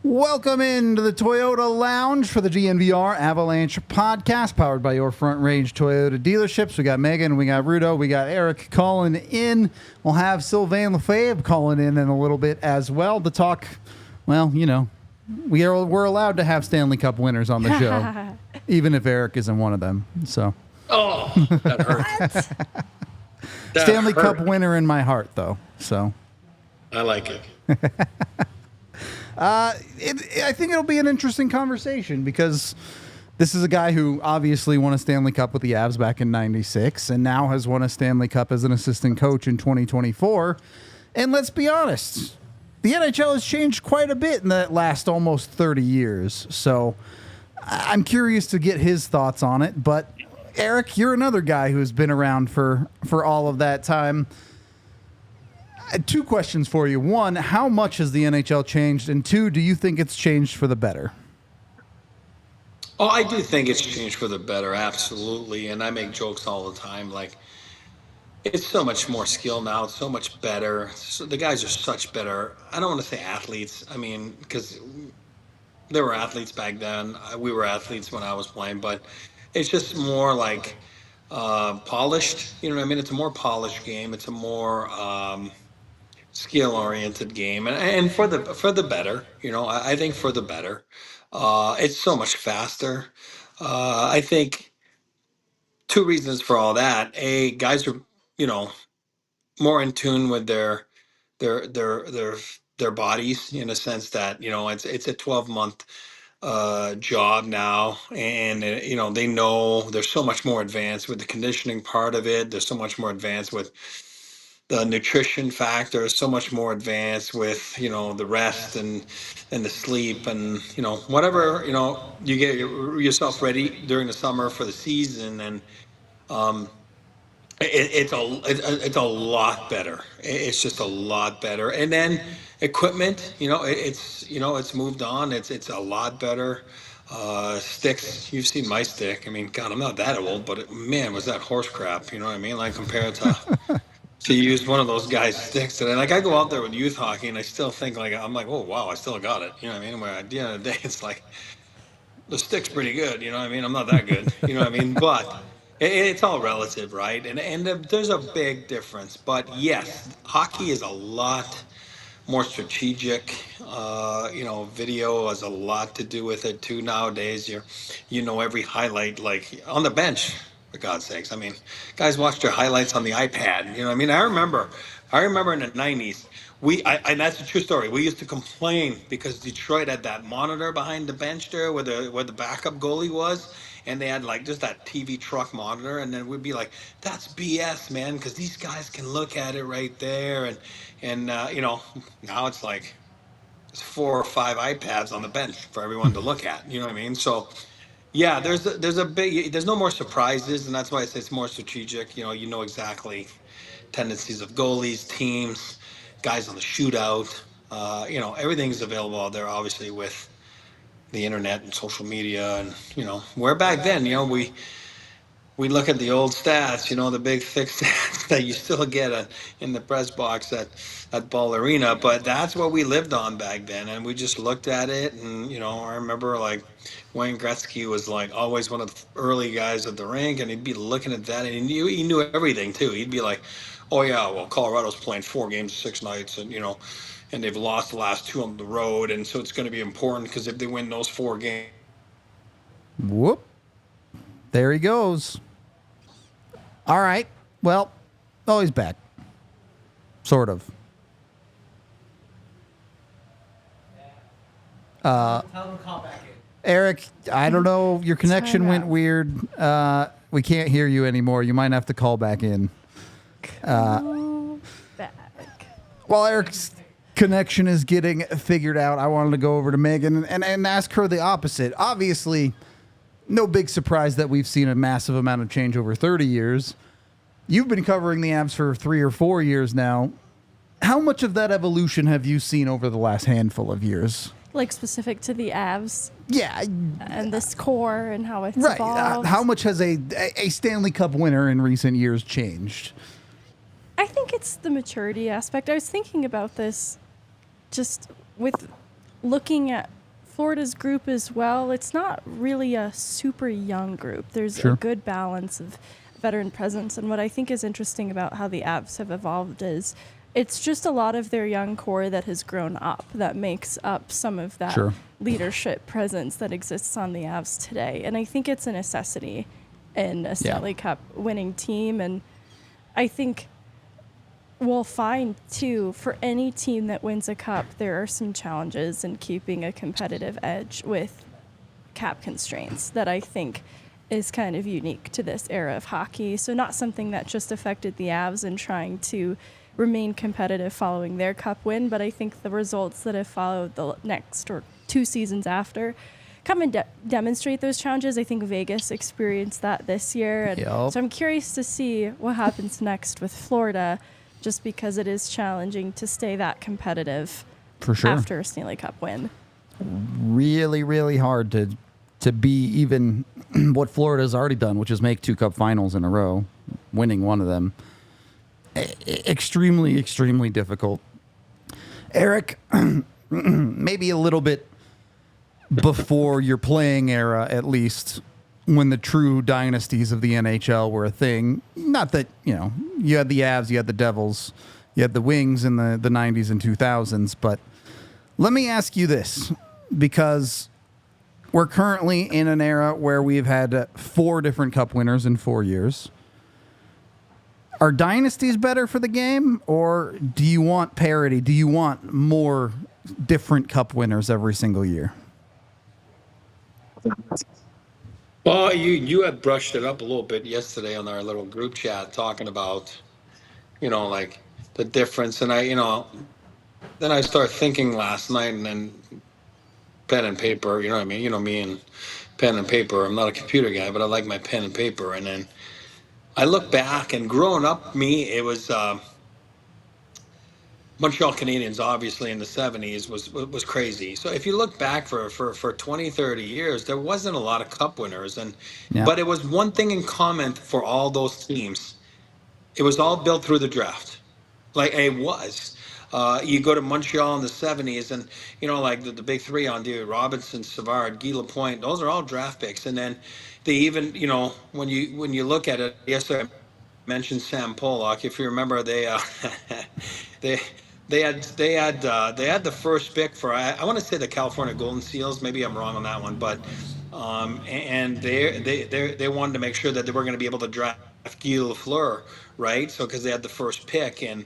Welcome into the Toyota Lounge for the DNVR Avalanche podcast, powered by your Front Range Toyota dealerships. We got Megan, we got Rudo, we got Eric calling in. We'll have Sylvain Lefebvre calling in a little bit as well to talk. Well, you know, we're allowed to have Stanley Cup winners on the show, even if Eric isn't one of them. So, that hurt. Stanley Cup winner in my heart, though. So, I like it. I think it'll be an interesting conversation because this is a guy who obviously won a Stanley Cup with the Avs back in '96 and now has won a Stanley Cup as an assistant coach in 2024. And let's be honest, the NHL has changed quite a bit in the last almost 30 years. So I'm curious to get his thoughts on it. But Eric, you're another guy who's been around for all of that time. Two questions for you. One, how much has the NHL changed? And two, do you think it's changed for the better? Oh, I do think it's changed for the better, absolutely. And I make jokes all the time. Like, it's so much more skill now. It's so much better. So the guys are such better. I don't want to say athletes. I mean, because there were athletes back then. We were athletes when I was playing. But it's just more like polished. You know what I mean? It's a more polished game. It's a more skill-oriented game, and for the better, you know, I think for the better. It's so much faster. I think two reasons for all that. A, guys are, you know, more in tune with their bodies in a sense that, you know, it's a 12-month job now, and you know, they know there's so much more advanced with the conditioning part of it. There's so much more advanced with the nutrition factor, is so much more advanced with, you know, the rest and the sleep and, you know, whatever, you know, you get yourself ready during the summer for the season. And it's a lot better. It's just a lot better. And then equipment, you know, it's moved on. It's a lot better. Sticks, you've seen my stick. I mean, God, I'm not that old, but man, was that horse crap, you know what I mean? Like, compared to use one of those guys' sticks. And like, I go out there with youth hockey and I still think, like, I'm like, oh wow, I still got it. You know what I mean? Where at the end of the day, it's like, the stick's pretty good. You know what I mean? I'm not that good. You know what I mean? But it's all relative, right? And there's a big difference. But yes, hockey is a lot more strategic. You know, video has a lot to do with it too nowadays. You know every highlight, like on the bench. For God's sakes, I mean, guys watch their highlights on the iPad. You know what I mean? I remember in the '90s, and that's a true story. We used to complain because Detroit had that monitor behind the bench there where the backup goalie was, and they had like just that TV truck monitor, and then we'd be like, that's BS, man, because these guys can look at it right there, and you know, now it's like there's 4 or 5 iPads on the bench for everyone to look at. You know what I mean? So. Yeah, there's no more surprises, and that's why I say it's more strategic. You know exactly tendencies of goalies, teams, guys on the shootout. You know, everything's available out there, obviously, with the internet and social media. And, you know, where back then, you know, we look at the old stats, you know, the big thick stats that you still get in the press box at Ball Arena, but that's what we lived on back then, and we just looked at it. And, you know, I remember, like, Wayne Gretzky was, like, always one of the early guys at the rink, and he'd be looking at that, and he knew everything, too. He'd be like, oh, yeah, well, Colorado's playing 4 games 6 nights, and, you know, and they've lost the last 2 on the road, and so it's going to be important because if they win those 4 games. Whoop. There he goes. All right. Well, oh, he's back. Sort of. Tell him to call back in. Eric, I don't know. Your connection went weird. We can't hear you anymore. You might have to call back in. Call back. While Eric's connection is getting figured out, I wanted to go over to Megan and ask her the opposite. Obviously, no big surprise that we've seen a massive amount of change over 30 years. You've been covering the Avs for 3 or 4 years now. How much of that evolution have you seen over the last handful of years? Like specific to the Avs? Yeah. And this core and how it's Right. evolved? How much has a Stanley Cup winner in recent years changed? I think it's the maturity aspect. I was thinking about this just with looking at Florida's group as well. It's not really a super young group. There's Sure. a good balance of veteran presence. And what I think is interesting about how the Avs have evolved is it's just a lot of their young core that has grown up that makes up some of that Sure. leadership presence that exists on the Avs today. And I think it's a necessity in a Stanley Cup winning team. And I think we'll find, too, for any team that wins a cup, there are some challenges in keeping a competitive edge with cap constraints that I think is kind of unique to this era of hockey. So not something that just affected the Avs in trying to remain competitive following their cup win, but I think the results that have followed the next or 2 seasons after come and demonstrate those challenges. I think Vegas experienced that this year. And so I'm curious to see what happens next with Florida, just because it is challenging to stay that competitive For sure. after a Stanley Cup win. Really, really hard to be even what Florida's already done, which is make 2 cup finals in a row, winning one of them. Extremely, extremely difficult. Eric, maybe a little bit before your playing era, at least, when the true dynasties of the NHL were a thing. Not that, you had the Avs, you had the Devils, you had the Wings in the 90s and 2000s, but let me ask you this, because we're currently in an era where we've had 4 different cup winners in 4 years. Are dynasties better for the game, or do you want parity? Do you want more different cup winners every single year? Well, you had brushed it up a little bit yesterday on our little group chat, talking about, like the difference. And then I started thinking last night, and then pen and paper, you know what I mean? Me and pen and paper. I'm not a computer guy, but I like my pen and paper. And then I look back, and growing up, it was Montreal Canadiens, obviously, in the 70s was crazy. So if you look back for 20, 30 years, there wasn't a lot of cup winners. But it was one thing in common for all those teams. It was all built through the draft. Like it was. You go to Montreal in the 70s, and, like the big 3 on there, Robinson, Savard, Guy Lapointe, those are all draft picks. And then they even, when you look at it, yesterday I mentioned Sam Pollock. If you remember, they had the first pick for, I want to say the California Golden Seals. Maybe I'm wrong on that one, but and they wanted to make sure that they were going to be able to draft Guy Lafleur, right? So because they had the first pick, and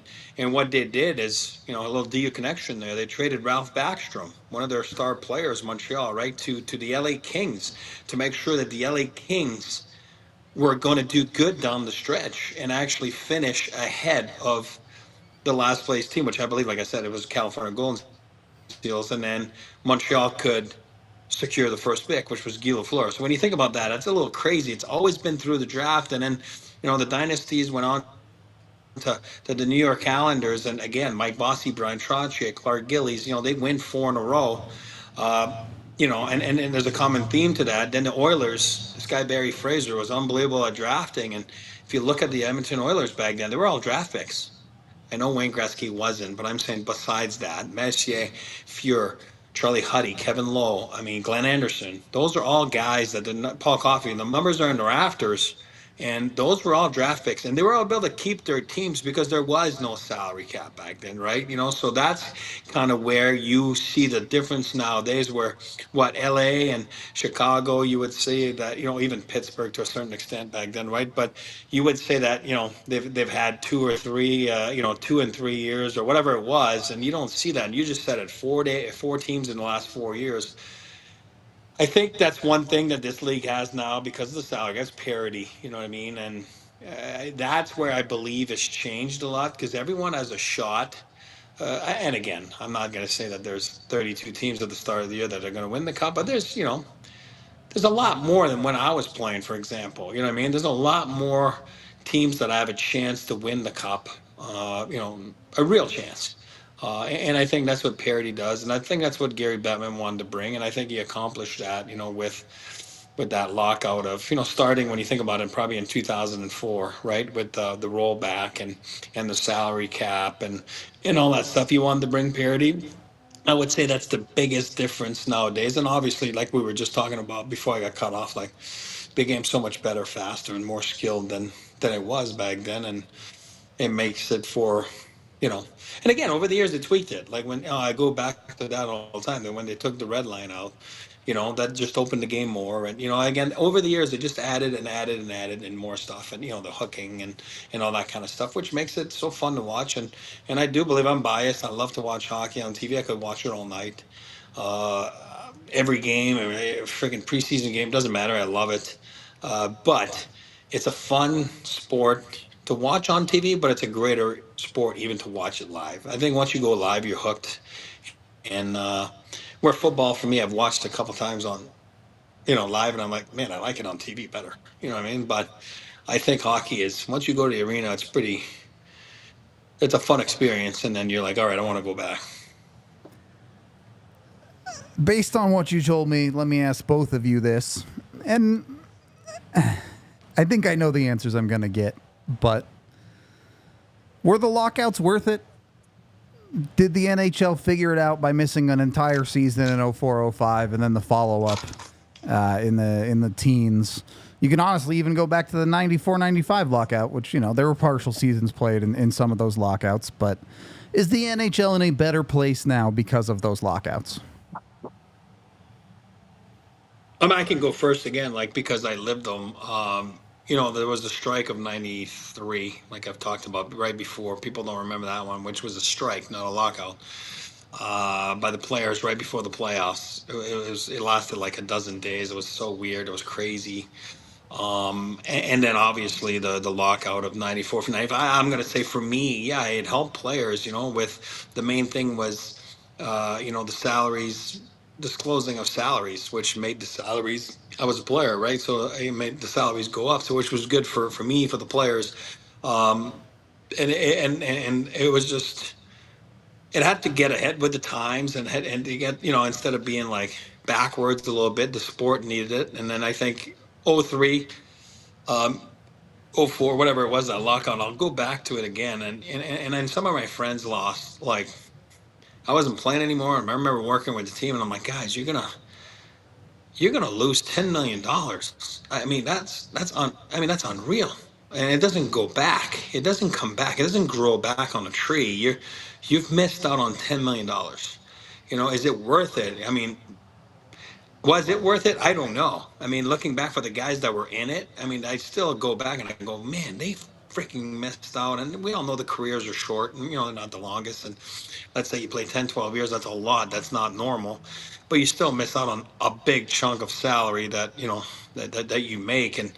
what they did is, a little DU connection there. They traded Ralph Backstrom, one of their star players, Montreal, right, to the LA Kings, to make sure that the LA Kings were going to do good down the stretch and actually finish ahead of the last place team, which I believe, like I said, it was California Golden Seals, and then Montreal could secure the first pick, which was Guy Lafleur. So when you think about that, that's a little crazy. It's always been through the draft, and then the dynasties went on to the New York Islanders, and again, Mike Bossy, Brian Trottier, Clark Gillies, they win 4 in a row. And there's a common theme to that. Then the Oilers, this guy Barry Fraser was unbelievable at drafting, and if you look at the Edmonton Oilers back then, they were all draft picks. I know Wayne Gretzky wasn't, but I'm saying besides that, Messier, Fuhr, Charlie Huddy, Kevin Lowe, Glenn Anderson, those are all guys that did not, Paul Coffey, the numbers are in the rafters, and those were all draft picks, and they were all able to keep their teams because there was no salary cap back then, right? So that's kind of where you see the difference nowadays, where LA and Chicago, you would say that, even Pittsburgh to a certain extent back then, right? But you would say that, they've had 2 or 3, 2 and 3 years or whatever it was, and you don't see that. And you just said it, 4 teams in the last 4 years. I think that's one thing that this league has now because of the salary. That's parity, you know what I mean? And that's where I believe it's changed a lot, because everyone has a shot and again, I'm not going to say that there's 32 teams at the start of the year that are going to win the cup, but there's a lot more than when I was playing, for example. You know what I mean? There's a lot more teams that have a chance to win the cup, a real chance. And I think that's what parity does. And I think that's what Gary Bettman wanted to bring. And I think he accomplished that, with that lockout of, starting when you think about it, probably in 2004, right? With the rollback and the salary cap and all that stuff. He wanted to bring parity. I would say that's the biggest difference nowadays. And obviously, like we were just talking about before I got cut off, like big game's so much better, faster, and more skilled than it was back then. And it makes it for, and again, over the years, they tweaked it. Like when I go back to that all the time, that when they took the red line out, that just opened the game more. And, again, over the years, they just added and added and added and more stuff and, the hooking and all that kind of stuff, which makes it so fun to watch. And I do believe I'm biased. I love to watch hockey on TV. I could watch it all night. Every game, every freaking preseason game, doesn't matter. I love it. But it's a fun sport to watch on TV, but it's a greater sport even to watch it live. I think once you go live, you're hooked. And where football, for me, I've watched a couple times on, live, and I'm like, man, I like it on TV better. You know what I mean? But I think hockey is, once you go to the arena, it's a fun experience, and then you're like, all right, I want to go back. Based on what you told me, let me ask both of you this. And I think I know the answers I'm going to get, but were the lockouts worth it? Did the NHL figure it out by missing an entire season in 04-05 and then the follow-up in the teens? You can honestly even go back to the 94-95 lockout, which, there were partial seasons played in some of those lockouts. But is the NHL in a better place now because of those lockouts? I can go first again, because I lived them. There was a strike of 93, like I've talked about right before. People don't remember that one, which was a strike, not a lockout, by the players right before the playoffs. It lasted like a dozen days. It was so weird. It was crazy. And then obviously the lockout of 94 for 95. I'm going to say for me, yeah, it helped players, with the main thing was, the salaries, disclosing of salaries, which made the salaries, I was a player, right? So it made the salaries go up, so which was good for me, for the players. And it was just, it had to get ahead with the times and to get, instead of being like backwards a little bit, the sport needed it. And then I think 03, 04, whatever it was, that lockout, I'll go back to it again. And then some of my friends lost, like, I wasn't playing anymore. I remember working with the team, and I'm like, guys, you're gonna lose $10 million. I mean, that's unreal. And it doesn't go back. It doesn't come back. It doesn't grow back on a tree. You've missed out on $10 million. Is it worth it? I mean, was it worth it? I don't know. I mean, looking back for the guys that were in it, I mean, I still go back and I go, man, they freaking missed out. And we all know the careers are short and, they're not the longest. And let's say you play 10, 12 years, that's a lot. That's not normal. But you still miss out on a big chunk of salary that, that you make. And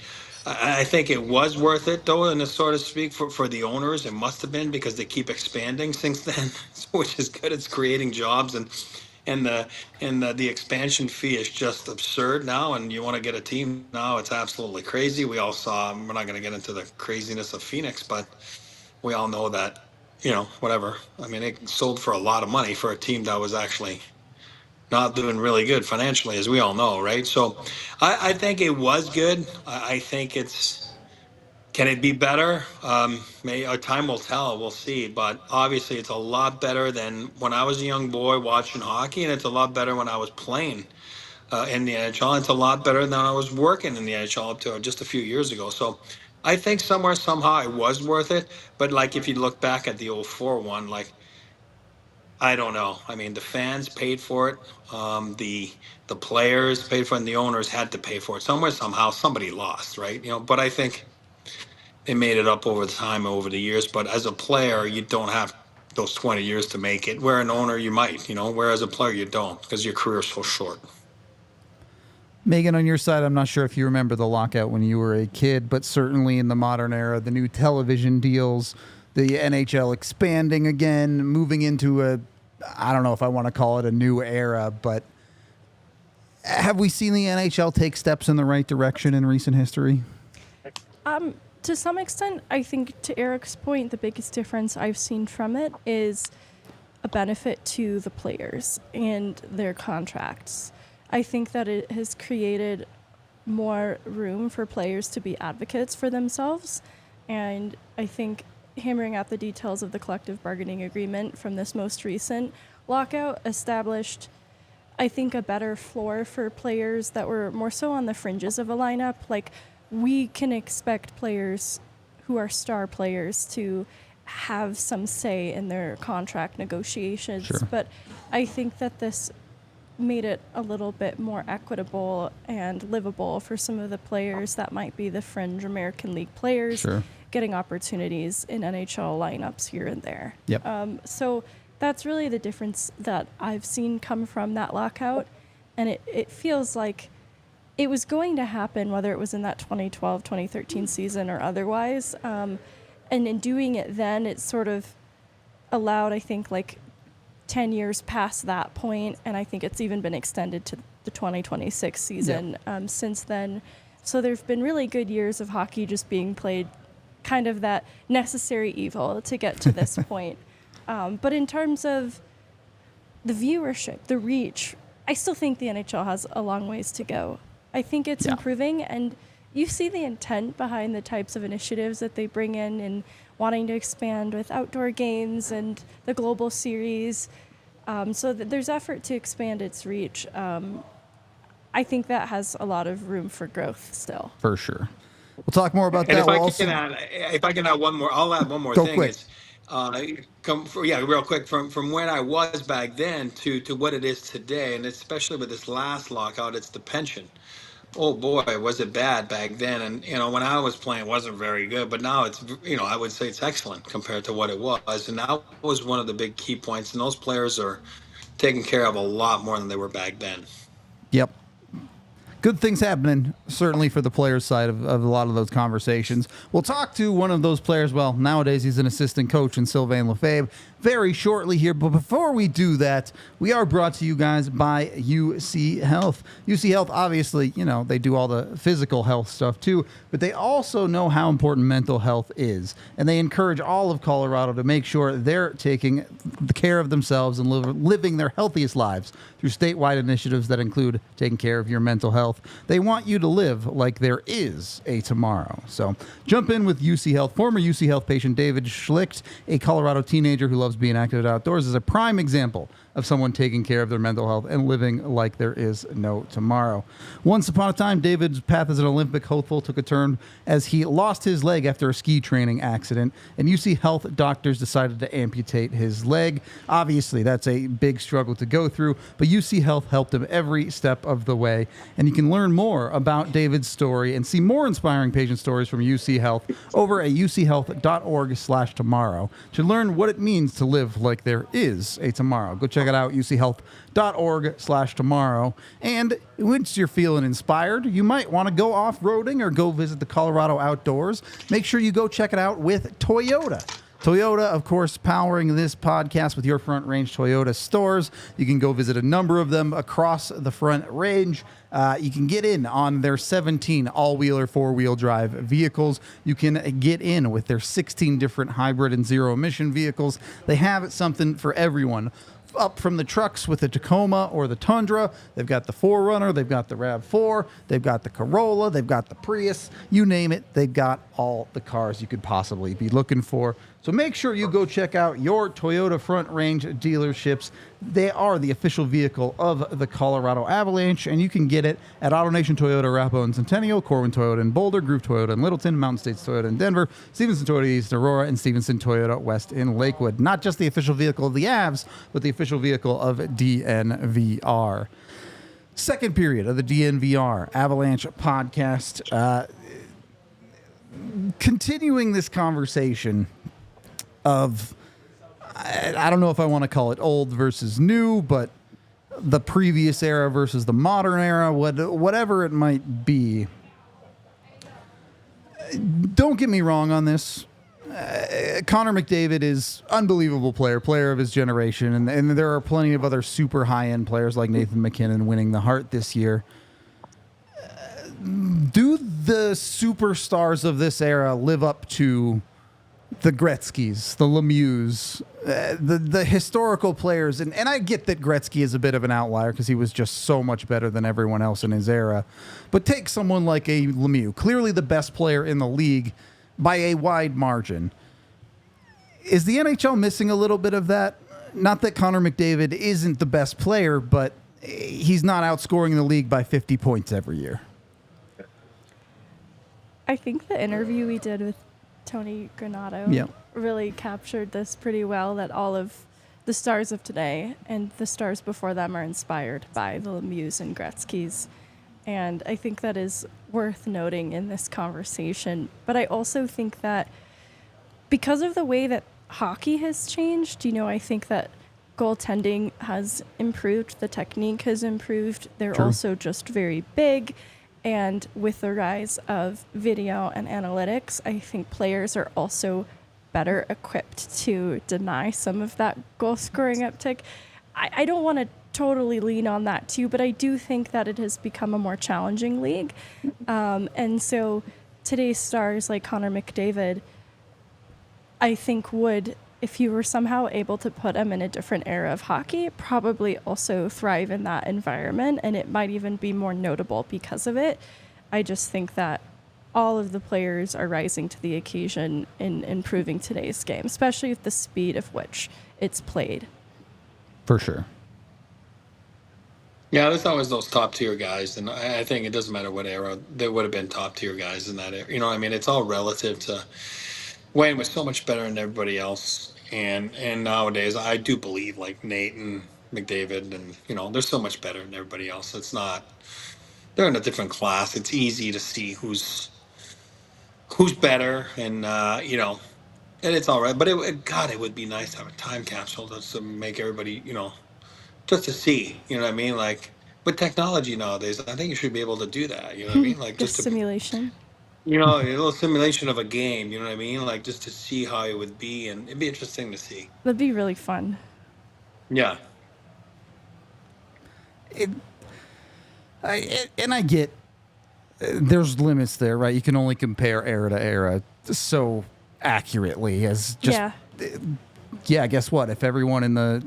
I think it was worth it, though, and so to speak, for the owners. It must have been, because they keep expanding since then, which is good. It's creating jobs, and the expansion fee is just absurd now. And you want to get a team now, it's absolutely crazy. We all saw, we're not going to get into the craziness of Phoenix, but we all know that, whatever. I mean, it sold for a lot of money for a team that was actually not doing really good financially, as we all know, right? So I think it was good. I think can it be better? Time will tell. We'll see. But obviously, it's a lot better than when I was a young boy watching hockey, and it's a lot better when I was playing in the NHL. It's a lot better than I was working in the NHL up to just a few years ago. So I think somewhere, somehow, it was worth it. But like, if you look back at the 04 one, like, I don't know. I mean, the fans paid for it. The players paid for it, and the owners had to pay for it. Somewhere, somehow, somebody lost, right? But I think they made it up over the time, over the years. But as a player, you don't have those 20 years to make it. Where an owner, you might, whereas a player, you don't, because your career is so short. Megan, on your side, I'm not sure if you remember the lockout when you were a kid, but certainly in the modern era, the new television deals, the NHL expanding again, moving into I don't know if I want to call it a new era, but have we seen the NHL take steps in the right direction in recent history? To some extent, I think to Eric's point, the biggest difference I've seen from it is a benefit to the players and their contracts. I think that it has created more room for players to be advocates for themselves. And I think hammering out the details of the collective bargaining agreement from this most recent lockout established, I think, a better floor for players that were more so on the fringes of a lineup. Like, we can expect players who are star players to have some say in their contract negotiations. Sure. But I think that this made it a little bit more equitable and livable for some of the players that might be the fringe American League players, Sure. getting opportunities in NHL lineups here and there. Yep. So that's really the difference that I've seen come from that lockout. And it feels like it was going to happen, whether it was in that 2012, 2013 season or otherwise. And in doing it then, it sort of allowed, I think, like 10 years past that point, and I think it's even been extended to the 2026 season since then. So there've been really good years of hockey just being played, kind of that necessary evil to get to this point. But in terms of the viewership, the reach, I still think the NHL has a long ways to go. I think it's improving, and you see the intent behind the types of initiatives that they bring in and wanting to expand with outdoor games and the global series. So there's effort to expand its reach. I think that has a lot of room for growth still. For sure. We'll talk more about And that. if I can add one more, I'll add one more Go thing. quick. Real quick, from when I was back then to what it is today, and especially with this last lockout, it's the pension. Oh boy, was it bad back then. And, when I was playing, it wasn't very good, but now it's, I would say it's excellent compared to what it was. And that was one of the big key points. And those players are taken care of a lot more than they were back then. Yep. Good things happening, certainly for the players' side of a lot of those conversations. We'll talk to one of those players. Well, nowadays he's an assistant coach in Sylvain Lefebvre very shortly here. But before we do that, we are brought to you guys by UC Health. UC Health, obviously, they do all the physical health stuff too, but they also know how important mental health is. And they encourage all of Colorado to make sure they're taking the care of themselves and living their healthiest lives through statewide initiatives that include taking care of your mental health. They want you to live like there is a tomorrow. So jump in with UC Health. Former UC Health patient David Schlicht, a Colorado teenager who loves being active outdoors, is a prime example of someone taking care of their mental health and living like there is no tomorrow. Once upon a time, David's path as an Olympic hopeful took a turn as he lost his leg after a ski training accident, and UC Health doctors decided to amputate his leg. Obviously, that's a big struggle to go through, but UC Health helped him every step of the way, and you can learn more about David's story and see more inspiring patient stories from UC Health over at uchealth.org/tomorrow to learn what it means to live like there is a tomorrow. Go check it out, uchealth.org/tomorrow. And once you're feeling inspired, you might want to go off-roading or go visit the Colorado outdoors. Make sure you go check it out with Toyota. Toyota, of course, powering this podcast with your Front Range Toyota stores. You can go visit a number of them across the Front Range. You can get in on their 17 all-wheeler, four-wheel drive vehicles. You can get in with their 16 different hybrid and zero-emission vehicles. They have something for everyone. Up from the trucks with the Tacoma or the Tundra, they've got the 4Runner, they've got the RAV4, they've got the Corolla, they've got the Prius, you name it, they've got all the cars you could possibly be looking for. So make sure you go check out your Toyota Front Range dealerships. They are the official vehicle of the Colorado Avalanche, and you can get it at AutoNation Toyota, Arapahoe and Centennial, Corwin Toyota in Boulder, Groove Toyota in Littleton, Mountain States Toyota in Denver, Stevenson Toyota East Aurora, and Stevenson Toyota West in Lakewood. Not just the official vehicle of the Avs, but the official vehicle of DNVR. Second period of the DNVR Avalanche podcast. Continuing this conversation of, I don't know if I want to call it old versus new, but the previous era versus the modern era, whatever it might be. Don't get me wrong on this. Connor McDavid is unbelievable player of his generation, and there are plenty of other super high-end players like Nathan McKinnon winning the Hart this year. Do the superstars of this era live up to the Gretzkys, the Lemieux, the historical players? And I get that Gretzky is a bit of an outlier because he was just so much better than everyone else in his era. But take someone like a Lemieux, clearly the best player in the league by a wide margin. Is the NHL missing a little bit of that? Not that Connor McDavid isn't the best player, but he's not outscoring the league by 50 points every year. I think the interview we did with Tony Granato really captured this pretty well, that all of the stars of today and the stars before them are inspired by the Lemieux and Gretzkys. And I think that is worth noting in this conversation. But I also think that because of the way that hockey has changed, I think that goaltending has improved, the technique has improved. They're True. also just very big. And with the rise of video and analytics, I think players are also better equipped to deny some of that goal scoring uptick. I don't want to totally lean on that too, but I do think that it has become a more challenging league. And so today's stars like Connor McDavid, I think would, if you were somehow able to put him in a different era of hockey, probably also thrive in that environment, and it might even be more notable because of it. I just think that all of the players are rising to the occasion in improving today's game, especially with the speed of which it's played. For sure. Yeah, there's always those top tier guys, and I think it doesn't matter what era, there would have been top tier guys in that era. It's all relative to Wayne was so much better than everybody else, and nowadays I do believe like Nate and McDavid, and they're so much better than everybody else. It's not, they're in a different class. It's easy to see who's better, and and it's all right. But it would be nice to have a time capsule just to make everybody, just to see, you know what I mean? Like with technology nowadays, I think you should be able to do that. You know what I mean? Like Just simulation. a little simulation of a game. You know what I mean? Like just to see how it would be, and it'd be interesting to see. That'd be really fun. Yeah. I get there's limits there, right? You can only compare era to era so accurately as just guess what? If everyone in the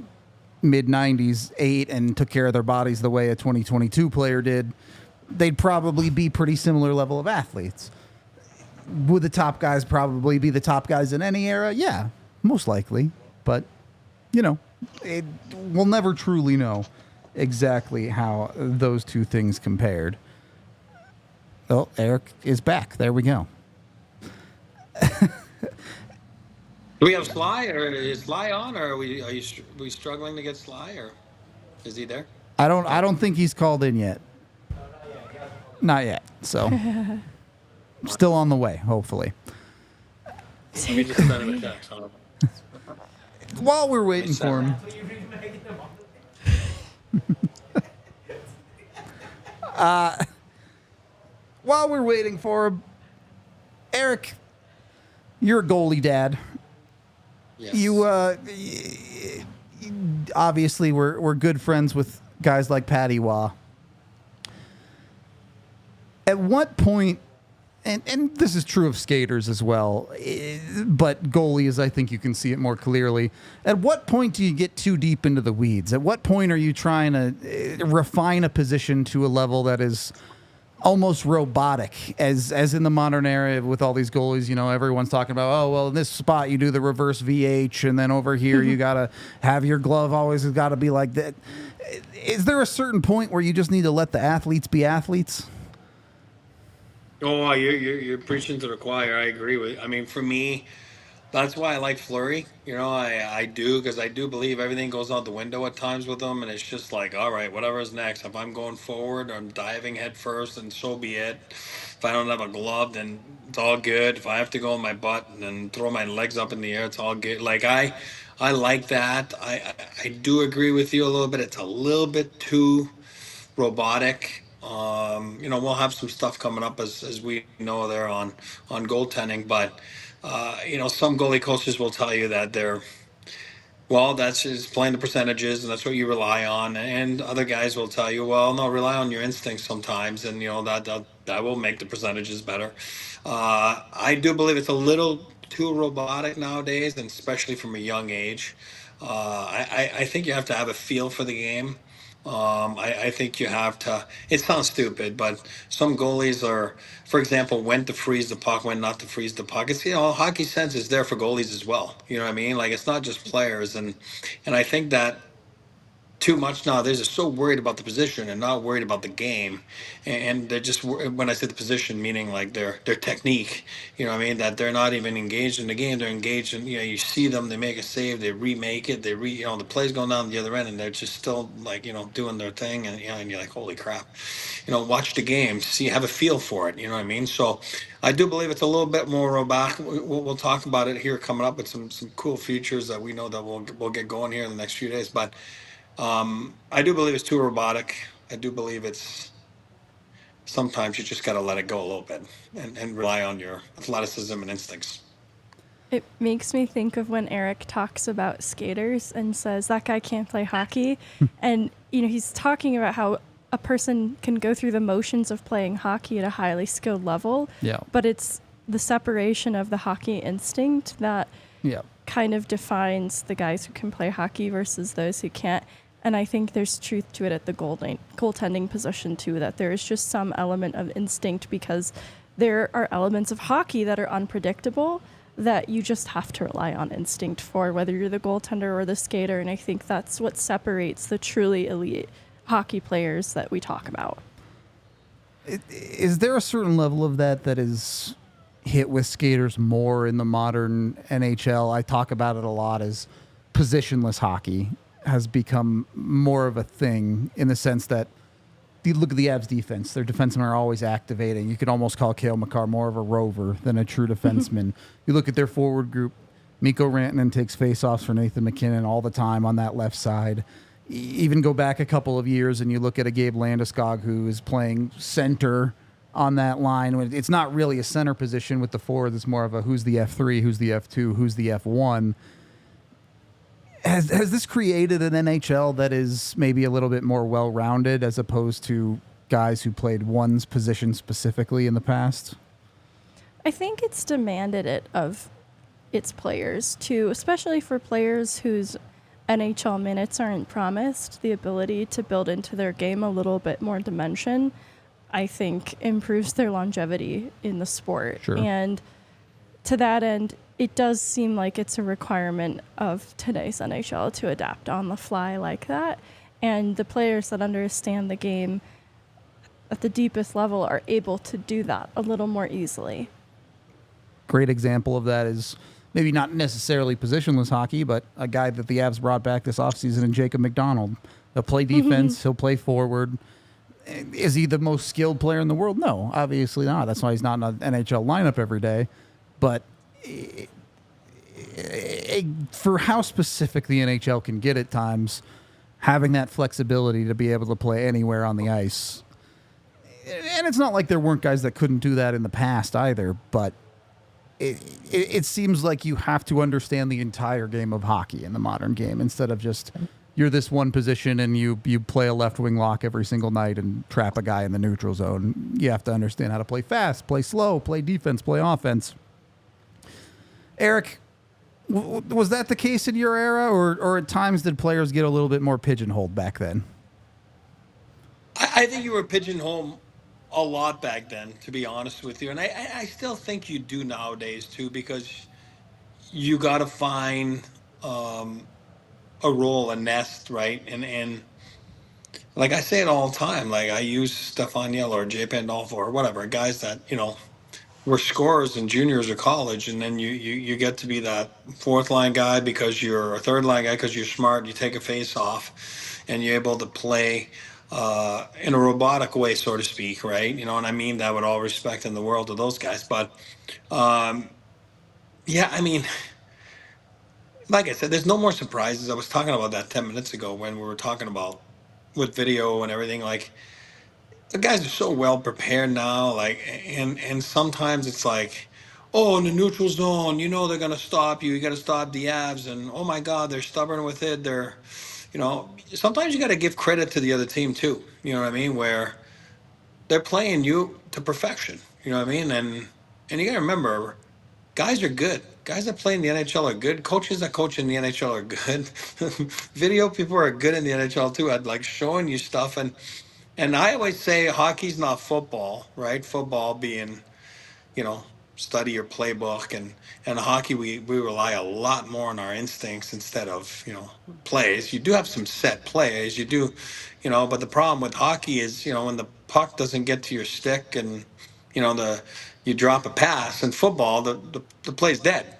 mid 90s ate and took care of their bodies the way a 2022 player did, they'd probably be pretty similar level of athletes. Would the top guys probably be the top guys in any era? Yeah, most likely. But, we'll never truly know exactly how those two things compared. Oh, Eric is back. There we go. Do we have Sly, or is Sly on, or are we struggling to get Sly, or is he there? I don't think he's called in yet. Not yet. So still on the way, hopefully. Let me just send him a text. Hold on. While we're waiting for him. While we're waiting for him, Eric, you're a goalie dad. Yes. You obviously we're good friends with guys like Patty Waugh. At what point, and this is true of skaters as well, but goalies, I think you can see it more clearly. At what point do you get too deep into the weeds? At what point are you trying to refine a position to a level that is almost robotic, as in the modern era with all these goalies? Everyone's talking about, oh, well, in this spot you do the reverse VH, and then over here you got to have your glove always got to be like that. Is there a certain point where you just need to let the athletes be athletes? Oh, you're preaching to the choir. I agree with. I mean, for me, that's why I like Fleury. I do, because I do believe everything goes out the window at times with them, and it's just like, all right, whatever's next. If I'm going forward, I'm diving head first, and so be it. If I don't have a glove, then it's all good. If I have to go on my butt and then throw my legs up in the air, it's all good. Like I like that. I do agree with you a little bit. It's a little bit too robotic. We'll have some stuff coming up as we know there on goaltending, but some goalie coaches will tell you that that's just playing the percentages, and that's what you rely on. And other guys will tell you, well, no, rely on your instincts sometimes, and that will make the percentages better. I do believe it's a little too robotic nowadays, and especially from a young age. I think you have to have a feel for the game. I think you have to. It sounds stupid, but some goalies are, for example, when to freeze the puck, when not to freeze the puck. It's hockey sense is there for goalies as well. You know what I mean? Like it's not just players, and I think that too much nowadays are so worried about the position and not worried about the game, and they're just when I say the position, meaning like their technique. You know what I mean? That they're not even engaged in the game. They're engaged in you see them. They make a save. They remake it. The play's going down the other end, and they're just still like doing their thing, and you're like, holy crap. Watch the game, see, have a feel for it. You know what I mean? So I do believe it's a little bit more robotic. We'll talk about it here coming up with some cool features that we know that we'll get going here in the next few days, but. I do believe it's too robotic. I do believe it's sometimes you just got to let it go a little bit and rely on your athleticism and instincts. It makes me think of when Eric talks about skaters and says that guy can't play hockey. And, he's talking about how a person can go through the motions of playing hockey at a highly skilled level. Yeah. But it's the separation of the hockey instinct that kind of defines the guys who can play hockey versus those who can't. And I think there's truth to it at the goaltending position, too, that there is just some element of instinct because there are elements of hockey that are unpredictable that you just have to rely on instinct for, whether you're the goaltender or the skater. And I think that's what separates the truly elite hockey players that we talk about. Is there a certain level of that is hit with skaters more in the modern NHL? I talk about it a lot as positionless hockey has become more of a thing in the sense that you look at the Avs defense, their defensemen are always activating. You could almost call Cale Makar more of a rover than a true defenseman. You look at their forward group, Mikko Rantanen takes faceoffs for Nathan McKinnon all the time on that left side. Even go back a couple of years and you look at a Gabe Landeskog who is playing center on that line. It's not really a center position with the forward. It's more of a who's the F3, who's the F2, who's the F1. Has this created an NHL that is maybe a little bit more well-rounded as opposed to guys who played one's position specifically in the past? I think it's demanded it of its players, too, especially for players whose NHL minutes aren't promised. The ability to build into their game a little bit more dimension, I think, improves their longevity in the sport. Sure. And to that end, it does seem like it's a requirement of today's NHL to adapt on the fly like that. And the players that understand the game at the deepest level are able to do that a little more easily. Great example of that is maybe not necessarily positionless hockey, but a guy that the Avs brought back this offseason in Jacob McDonald. He'll play defense, he'll play forward. Is he the most skilled player in the world? No, obviously not. That's why he's not in an NHL lineup every day. But for how specific the NHL can get at times, having that flexibility to be able to play anywhere on the ice. And it's not like there weren't guys that couldn't do that in the past either, but it seems like you have to understand the entire game of hockey in the modern game instead of just you're this one position and you play a left wing lock every single night and trap a guy in the neutral zone. You have to understand how to play fast, play slow, play defense, play offense. Eric, was that the case in your era, or at times did players get a little bit more pigeonholed back then? I think you were pigeonholed a lot back then, to be honest with you. And I still think you do nowadays, too, because you got to find a role, a nest, right? And like I say it all the time, like I use Stefan Yell or Jay Pandolfo or whatever, guys that, were scorers in juniors or college, and then you get to be that fourth line guy because you're a third line guy because you're smart, you take a face off, and you're able to play in a robotic way, so to speak, right? And I mean that with all respect in the world to those guys. But yeah, I mean, like I said, there's no more surprises. I was talking about that 10 minutes ago when we were talking about with video and everything. Like, the guys are so well prepared now. Like, and sometimes it's like, oh, in the neutral zone, they're gonna stop you. You got to stop the Avs, and oh my God, they're stubborn with it. Sometimes you got to give credit to the other team too. You know what I mean? Where they're playing you to perfection. You know what I mean? And you got to remember, guys are good. Guys that play in the NHL are good. Coaches that coach in the NHL are good. Video people are good in the NHL too. I'd like showing you stuff, and I always say hockey's not football, right? Football being, study your playbook, and hockey we rely a lot more on our instincts instead of, plays. You do have some set plays, you do, but the problem with hockey is, when the puck doesn't get to your stick and, the you drop a pass. In football, the play's dead,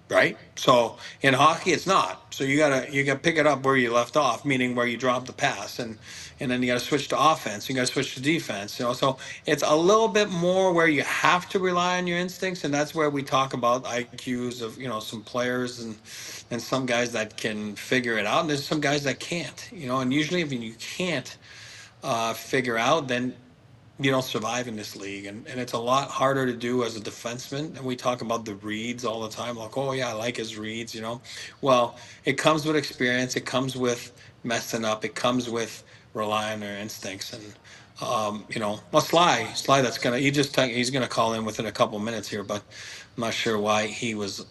right? So in hockey, it's not. So you gotta pick it up where you left off, meaning where you drop the pass, and then you gotta switch to offense. You gotta switch to defense. So it's a little bit more where you have to rely on your instincts, and that's where we talk about IQs of some players and some guys that can figure it out, and there's some guys that can't. And usually if you can't figure out, then you don't survive in this league, and it's a lot harder to do as a defenseman. And we talk about the reads all the time, like, oh yeah, I like his reads. Well, it comes with experience, it comes with messing up, it comes with relying on their instincts. And well, Sly that's gonna he's gonna call in within a couple minutes here, but I'm not sure why he was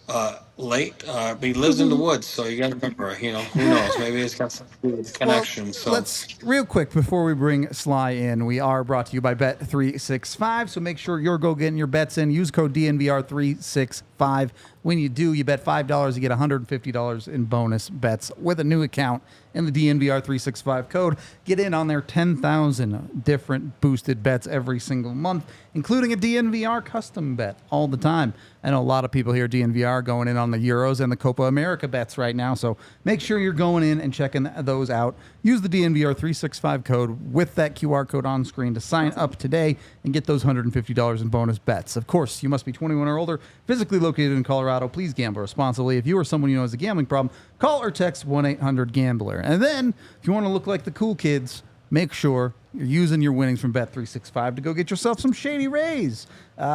late. But he lives in the woods, so you gotta remember, who knows, maybe it's got some Well, connection. So let's real quick before we bring Sly in. We are brought to you by Bet365, so make sure you're getting your bets in. Use code DNVR365. When you do, you bet $5, you get $150 in bonus bets with a new account in the DNVR365 code. Get in on their 10,000 different boosted bets every single month, including a DNVR custom bet all the time. I know a lot of people here at DNVR going in on the Euros and the Copa America bets right now, so make sure you're going in and checking those out. Use the DNVR 365 code with that QR code on screen to sign up today and get those $150 in bonus bets. Of course, you must be 21 or older, physically located in Colorado. Please gamble responsibly. If you or someone you know has a gambling problem, call or text 1-800-GAMBLER. And then, if you want to look like the cool kids, make sure you're using your winnings from Bet365 to go get yourself some Shady Rays.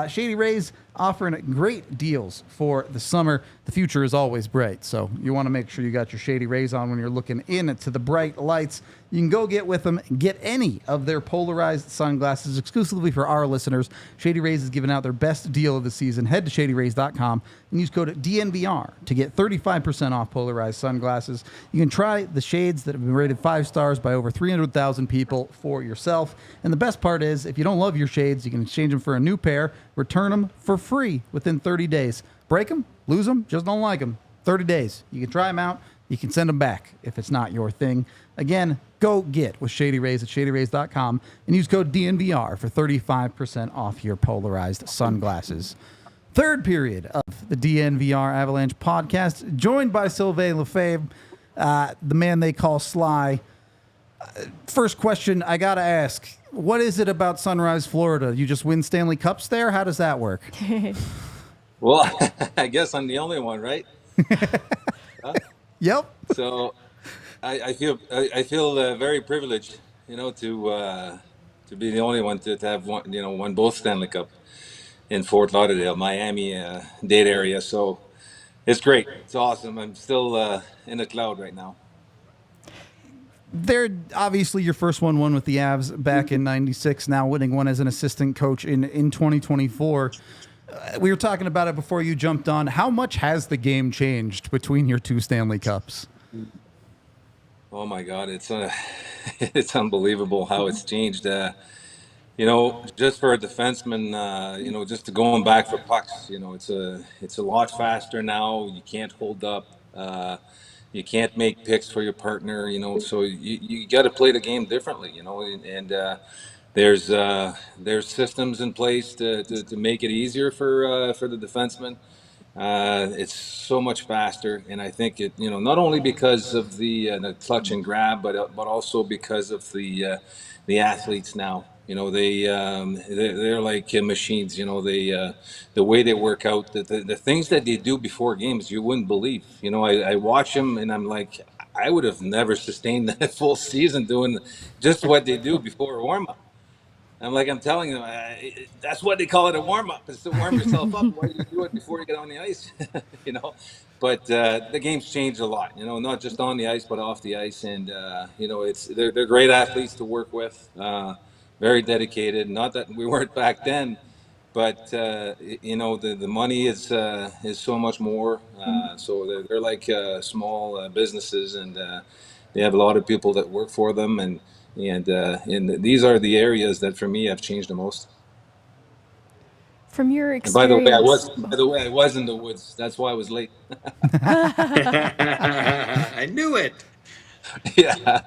Shady Rays offering great deals for the summer. The future is always bright, so you want to make sure you got your Shady Rays on when you're looking into the bright lights. You can go get with them. Get any of their polarized sunglasses exclusively for our listeners. Shady Rays is giving out their best deal of the season. Head to shadyrays.com and use code DNVR to get 35% off polarized sunglasses. You can try the shades that have been rated 5 stars by over 300,000 people for yourself. And the best part is, if you don't love your shades, you can exchange them for a new pair, return them for free within 30 days. Break them, lose them, just don't like them. 30 days. You can try them out. You can send them back if it's not your thing. Again, go get with Shady Rays at shadyrays.com and use code DNVR for 35% off your polarized sunglasses. Third period of the DNVR Avalanche podcast, joined by Sylvain Lefebvre, the man they call Sly. First question I got to ask, what is it about Sunrise, Florida? You just win Stanley Cups there? How does that work? Well, I guess I'm the only one, right? Yep. So I feel very privileged, to be the only one to have won both Stanley Cup in Fort Lauderdale, Miami, Dade area. So it's great. It's awesome. I'm still in the cloud right now. They're obviously your first one with the Avs back in '96. Now winning one as an assistant coach in 2024. We were talking about it before you jumped on. How much has the game changed between your two Stanley Cups? Oh my God, it's it's unbelievable how it's changed. Just for a defenseman, just going back for pucks, it's a lot faster now. You can't hold up. You can't make picks for your partner, so you got to play the game differently, and there's systems in place to make it easier for the defenseman. It's so much faster, and I think it, not only because of the clutch and grab, but also because of the athletes now. They're like machines. The way they work out, the things that they do before games, you wouldn't believe. I watch them, and I'm like, I would have never sustained that full season doing just what they do before warm up. I'm telling them, that's what they call it, a warm up. It's to warm yourself up. Why do you do it before you get on the ice? you know, but the game's changed a lot. Not just on the ice, but off the ice. And they're great athletes to work with. Very dedicated. Not that we weren't back then, but the money is so much more. So they're like small businesses, and they have a lot of people that work for them, and these are the areas that for me have changed the most. From your And by the way, experience, I was in the woods. That's why I was late. I knew it. yeah.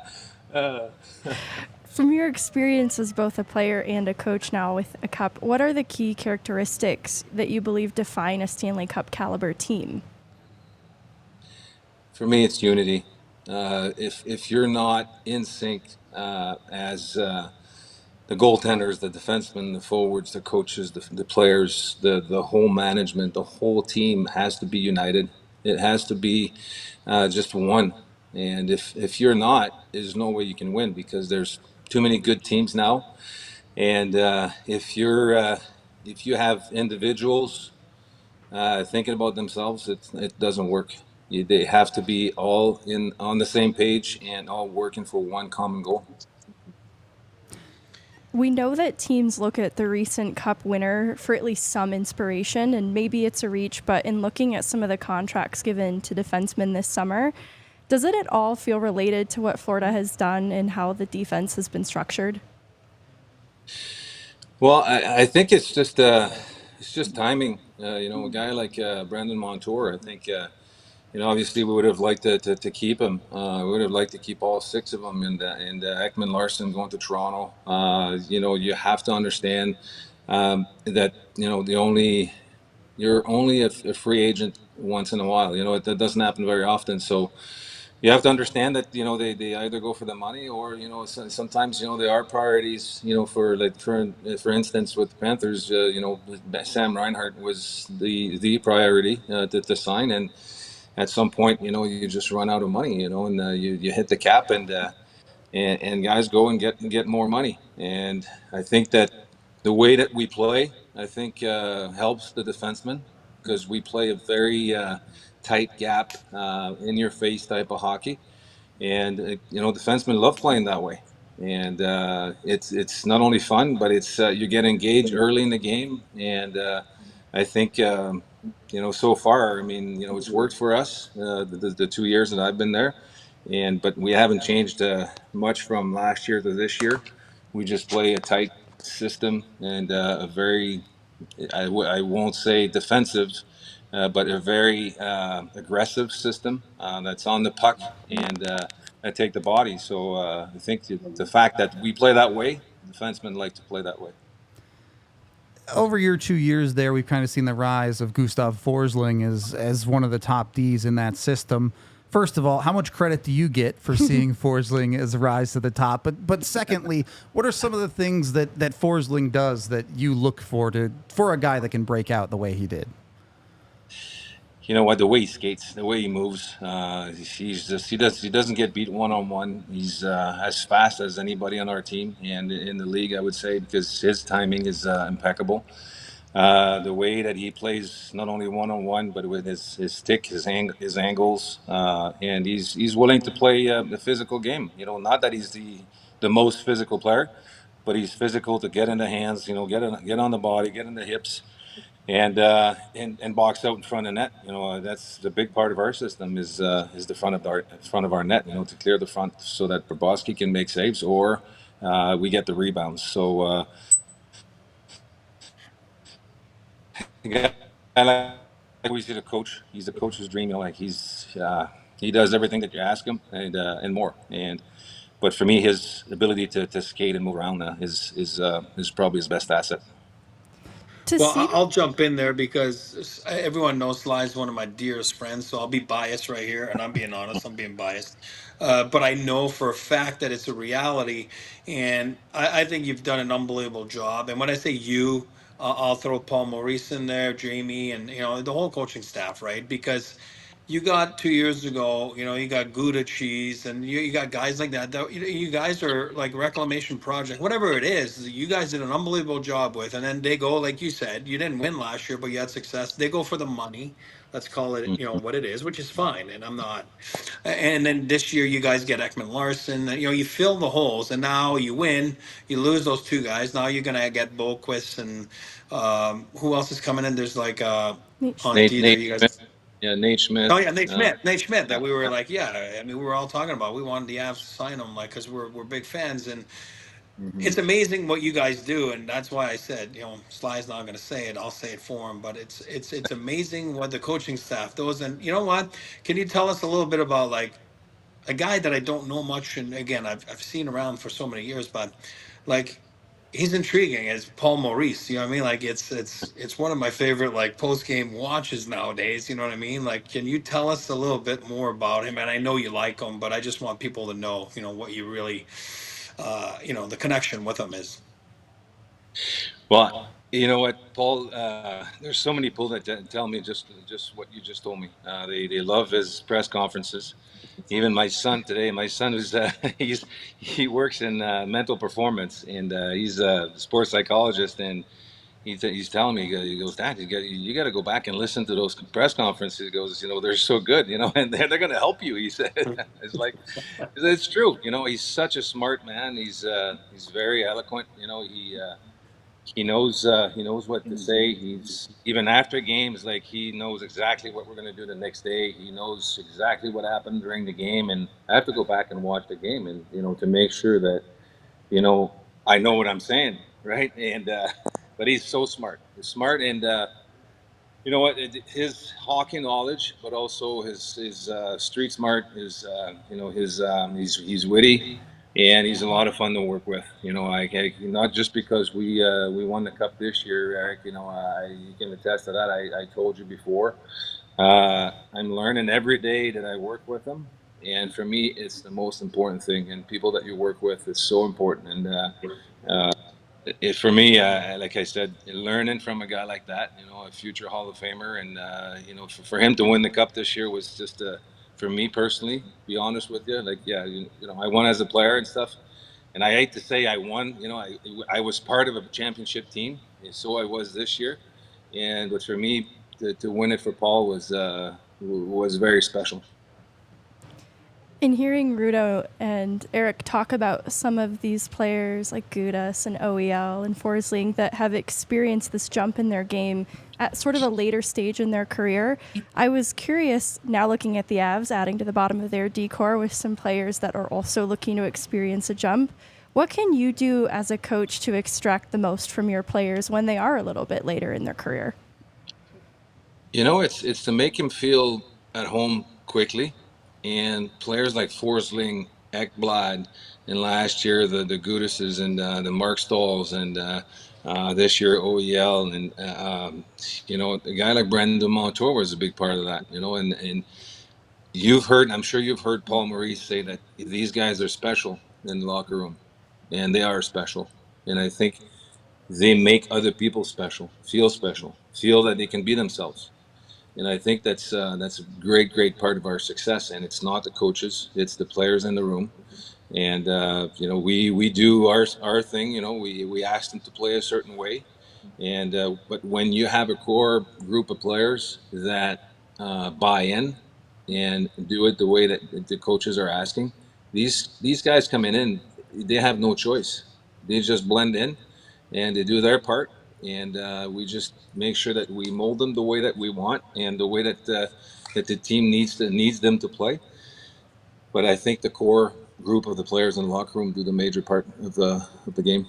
from your experience as both a player and a coach now with a cup, what are the key characteristics that you believe define a Stanley Cup caliber team? For me, it's unity. If you're not in sync as the goaltenders, the defensemen, the forwards, the coaches, the players, the whole management, the whole team has to be united. It has to be just one. And if you're not, there's no way you can win, because there's too many good teams now. And if you have individuals thinking about themselves, it doesn't work. They have to be all in on the same page and all working for one common goal. We know that teams look at the recent Cup winner for at least some inspiration, and maybe it's a reach, but in looking at some of the contracts given to defensemen this summer, does it at all feel related to what Florida has done and how the defense has been structured? Well, I think it's just timing. A guy like Brandon Montour, I think. Obviously, we would have liked to keep him. We would have liked to keep all six of them, and Ekman Larson going to Toronto. You have to understand that you're only a free agent once in a while. That doesn't happen very often. So you have to understand that they either go for the money, or sometimes they are priorities. For instance, with the Panthers, Sam Reinhart was the priority to sign, and at some point, you just run out of money, and you hit the cap, and guys go and get more money. And I think that the way that we play, I think, helps the defensemen, because we play a very tight gap, in your face type of hockey, and defensemen love playing that way. And it's not only fun, but it's you get engaged early in the game, and I think. So far, I mean, it's worked for us the 2 years that I've been there, but we haven't changed much from last year to this year. We just play a tight system, and a very, I won't say defensive, but a very aggressive system that's on the puck, and I take the body. So I think the fact that we play that way, defensemen like to play that way. Over your 2 years there, we've kind of seen the rise of Gustav Forsling as one of the top Ds in that system. First of all, how much credit do you get for seeing Forsling as a rise to the top? But secondly, what are some of the things that Forsling does that you look for a guy that can break out the way he did? You know what? The way he skates, the way he moves, he doesn't get beat one-on-one. He's as fast as anybody on our team and in the league, I would say, because his timing is impeccable. The way that he plays, not only one-on-one, but with his stick, his angles, and he's willing to play the physical game. Not that he's the most physical player, but he's physical to get in the hands. Get on the body, get in the hips, and box out in front of net. That's the big part of our system is the front of our net. To clear the front so that Bobrovsky can make saves, or we get the rebounds. So like we see the coach. He's a coach's dream. He does everything that you ask him, and more. But for me, his ability to skate and move around is probably his best asset. Well, I'll jump in there because everyone knows Sly is one of my dearest friends, so I'll be biased right here, and I'm being honest, I'm being biased. But I know for a fact that it's a reality, and I think you've done an unbelievable job. And when I say you, I'll throw Paul Maurice in there, Jamie, and the whole coaching staff, right? Because you got 2 years ago, you got Gouda cheese, and you got guys like that. You guys are like Reclamation Project, whatever it is. You guys did an unbelievable job with, and then they go, like you said, you didn't win last year, but you had success. They go for the money. Let's call it, Mhm. what it is, which is fine. And I'm not. And then this year, you guys get Ekman Larson. You fill the holes, and now you win. You lose those two guys. Now you're gonna get Boquist and who else is coming in? There's like Nate on Schmidt. Nate, D there. Nate You guys. Schmidt. Yeah, Nate Schmidt. Oh yeah, Nate Schmidt. Nate Schmidt. Yeah, That we were yeah. like, yeah. I mean, we were all talking about. We wanted the Avs to sign him, like, because we're big fans, and Mhm. it's amazing what you guys do, and that's why I said, Sly's not going to say it. I'll say it for him. But it's amazing what the coaching staff does, and you know what? Can you tell us a little bit about like a guy that I don't know much, and again, I've seen around for so many years, but like he's intriguing as Paul Maurice. You know what I mean? Like it's one of my favorite like post game watches nowadays. You know what I mean? Like, can you tell us a little bit more about him? And I know you like him, but I just want people to know, what you really, the connection with him is. Well, you know what, Paul? There's so many people that tell me just what you just told me. They love his press conferences. Even my son today. My son is he works in mental performance, and he's a sports psychologist, and he's telling me, he goes, Dad, you got to go back and listen to those press conferences. He goes, they're so good, and they're going to help you. He said, it's like, it's true. He's such a smart man. He's very eloquent. He knows what to say. He's even after games, like he knows exactly what we're going to do the next day. He knows exactly what happened during the game, and I have to go back and watch the game, and to make sure that you know I know what I'm saying, right? And but he's so smart. He's smart, and you know what? His hockey knowledge, but also his street smart. He's witty, and he's a lot of fun to work with. Not just because we won the cup this year, Eric. You can attest to that. I told you before. I'm learning every day that I work with him, and for me, it's the most important thing. And people that you work with is so important. And uh, for me, like I said, learning from a guy like that, a future Hall of Famer, and for him to win the cup this year was just for me personally. Be honest with you, like yeah, I won as a player and stuff, and I hate to say I won. I was part of a championship team, and so I was this year, but for me to win it for Paul was very special. In hearing Rudo and Eric talk about some of these players like Gudas and OEL and Forsling that have experienced this jump in their game at sort of a later stage in their career, I was curious, now looking at the Avs adding to the bottom of their decor with some players that are also looking to experience a jump, what can you do as a coach to extract the most from your players when they are a little bit later in their career? It's to make him feel at home quickly, and players like Forsling, Ekblad, and last year the Gudases and the Mark Stalls, and this year OEL, and a guy like Brendan Montour was a big part of that. And I'm sure you've heard Paul Maurice say that these guys are special in the locker room, and they are special, and I think they make other people special, feel that they can be themselves. And I think that's a great part of our success. And it's not the coaches; it's the players in the room. And we do our thing. We ask them to play a certain way. And but when you have a core group of players that buy in and do it the way that the coaches are asking, these guys coming in, they have no choice. They just blend in and they do their part, and we just make sure that we mold them the way that we want and the way that the team needs them to play. But I think the core group of the players in the locker room do the major part of the game.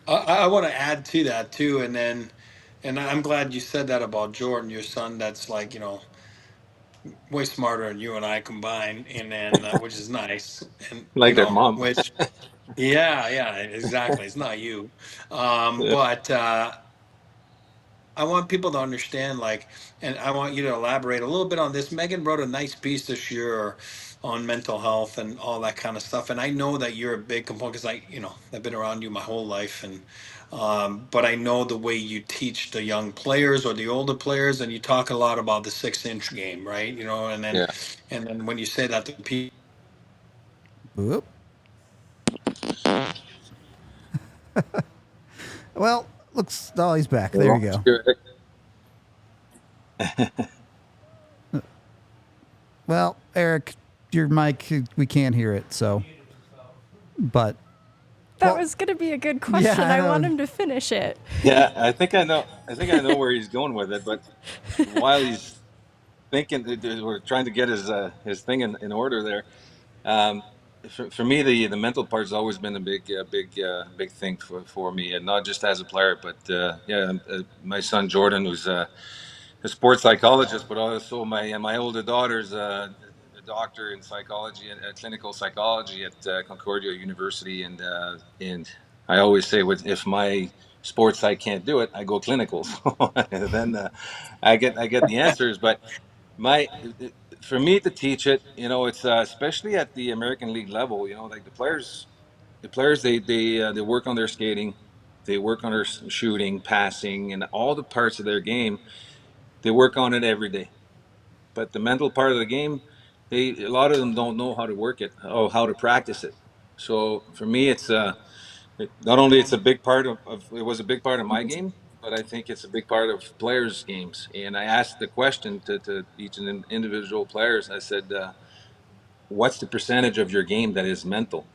I want to add to that too, and I'm glad you said that about Jordan, your son. That's like way smarter than you and I combined, and then which is nice, and Like their mom. which yeah, exactly. It's not you, but I want people to understand, like, and I want you to elaborate a little bit on this. Megan wrote a nice piece this year on mental health and all that kind of stuff. And I know that you're a big component because I've been around you my whole life. And But I know the way you teach the young players or the older players, and you talk a lot about the 6-inch game, right? You know, Yeah. and then when you say that to people. Whoop. Well, looks. Oh, he's back. There you go. Well, Eric, your mic, we can't hear it. So, but That well, was going to be a good question. I I want know. him to finish it. Yeah, I think I know. I think I know where he's going with it. But while he's thinking, we're trying to get his thing in order there. Um, for me, the mental part has always been a big thing for me, and not just as a player, but my son Jordan, who's a sports psychologist, but also my older daughter's a doctor in psychology and clinical psychology at Concordia University, and I always say, if my sports psych can't do it, I go clinical. So then I get the answers, but my for me to teach it, it's especially at the American League level, like the players they work on their skating, they work on their shooting, passing, and all the parts of their game. They work on it every day, but the mental part of the game, a lot of them don't know how to work it, or how to practice it. So for me, not only it's a big part of it was a big part of my game, but I think it's a big part of players' games. And I asked the question to each individual players. I said, "What's the percentage of your game that is mental?"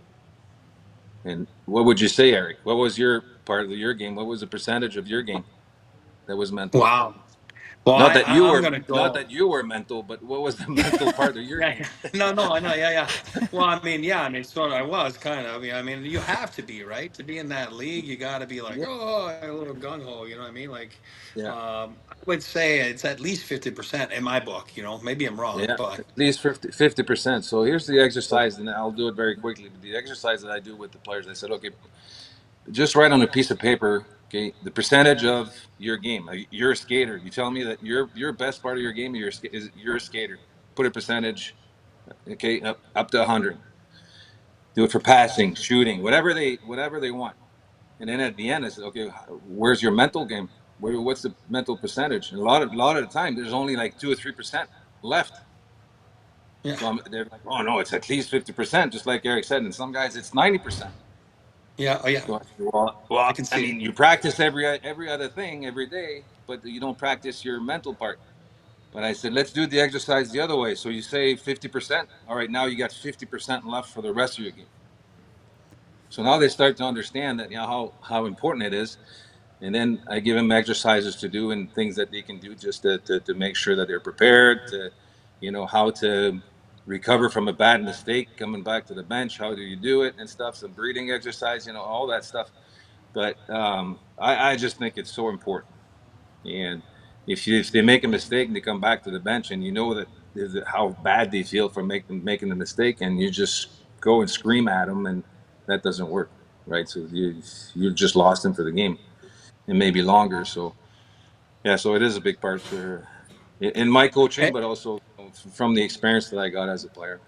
And what would you say, Eric? What was your part of your game? What was the percentage of your game that was mental? Wow. Well, Not that you I'm were gonna not go. that you were mental, but what was the mental part of your Yeah, game? yeah. No, I know. Yeah, yeah. Well, I mean, yeah, I mean, so I was kind of. Yeah, I mean, you have to be right to be in that league. You got to be like, Yeah, oh, a little gung ho. You know what I mean? Like, yeah, I would say it's at least 50% in my book. You know, maybe I'm wrong, yeah. but At least 50%. So here's the exercise, and I'll do it very quickly. But the exercise that I do with the players, I said, okay, just write on a piece of paper, okay, the percentage of your game. You're a skater. You tell me that your best part of your game is you're a skater. Put a percentage, okay, up to 100. Do it for passing, shooting, whatever they want. And then at the end, I said, okay, where's your mental game? What's the mental percentage? And a lot of the time, there's only like 2 or 3% left. yeah, So they're like, oh no, it's at least 50%, just like Eric said. And some guys, it's 90%. yeah, oh yeah, So I said, well, I can I see it. mean, you practice every other thing every day, but you don't practice your mental part. But I said, let's do the exercise the other way. So you say 50%. All right, now you got 50% left for the rest of your game. So now they start to understand that, how important it is. And then I give them exercises to do and things that they can do just to make sure that they're prepared to, how to recover from a bad mistake coming back to the bench. How do you do it and stuff? Some breathing exercise, all that stuff. But I just think it's so important. And if they make a mistake and they come back to the bench, and you know that how bad they feel for making the mistake, and you just go and scream at them, and that doesn't work, right? So you just lost them for the game, and maybe longer. So yeah, so it is a big part for in my coaching, but also from the experience that I got as a player.